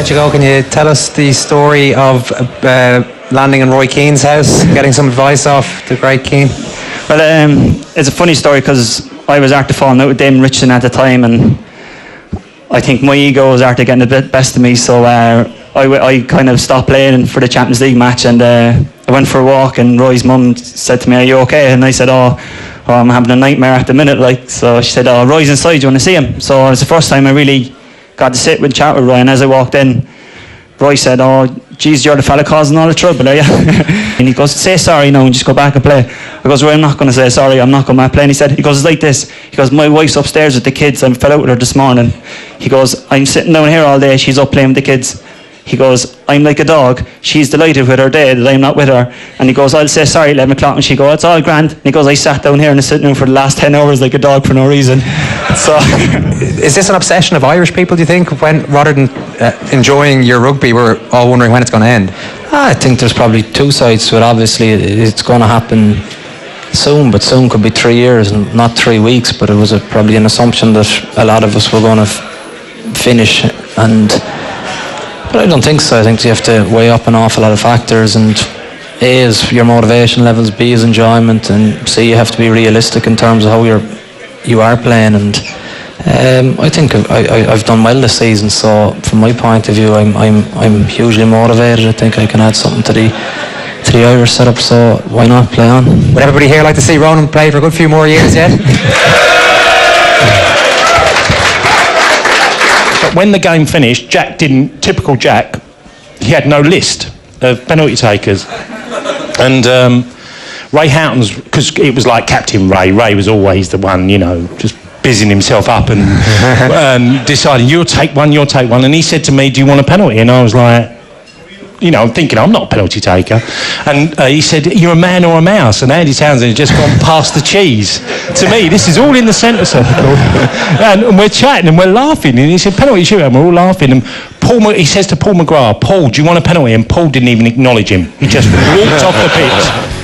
let you go, can you tell us the story of landing in Roy Keane's house, getting some advice off the great Keane? Well, it's a funny story because I was after falling out with Damon Richardson at the time, and I think my ego was after getting the best of me, so I kind of stopped playing for the Champions League match, and I went for a walk, and Roy's mum said to me, "Are you okay?" And I said, "Oh, I'm having a nightmare at the minute." Like, so she said, "Oh, Roy's inside, do you want to see him?" So it was the first time I really got to sit and chat with Roy, and as I walked in, Roy said, "Oh, geez, you're the fella causing all the trouble, are you?" And he goes, "Say sorry now and just go back and play." I goes, "Roy, I'm not going to say sorry, I'm not going to play." And he goes, "It's like this." He goes, "My wife's upstairs with the kids, I fell out with her this morning." He goes, "I'm sitting down here all day, she's up playing with the kids." He goes, "I'm like a dog, she's delighted with her day that I'm not with her." And he goes, "I'll say sorry at 11 o'clock. And she goes, "It's all grand." And he goes, "I sat down here and sitting down for the last 10 hours like a dog for no reason." So, is this an obsession of Irish people, do you think? When, rather than enjoying your rugby, we're all wondering when it's going to end? I think there's probably two sides to it. Obviously, it's going to happen soon, but soon could be 3 years and not 3 weeks. But it was probably an assumption that a lot of us were going to finish, but I don't think so. I think you have to weigh up an awful lot of factors, and A is your motivation levels, B is enjoyment, and C, you have to be realistic in terms of how you are playing. And I think I've done well this season, so from my point of view, I'm hugely motivated. I think I can add something to the Irish setup, so why not play on? Would everybody here like to see Ronan play for a good few more years yet? But when the game finished, typical Jack, he had no list of penalty takers. And Ray Houghton's, because it was like Captain Ray was always the one, just busying himself up and deciding, you'll take one. And he said to me, "Do you want a penalty?" And I was like, I'm thinking I'm not a penalty taker. And he said, "You're a man or a mouse?" And Andy Townsend had just gone past the cheese. To me, this is all in the centre circle. And we're chatting and we're laughing. And he said, "Penalty shootout," and we're all laughing. And he says to Paul McGrath, "Paul, do you want a penalty?" And Paul didn't even acknowledge him. He just walked off the pitch.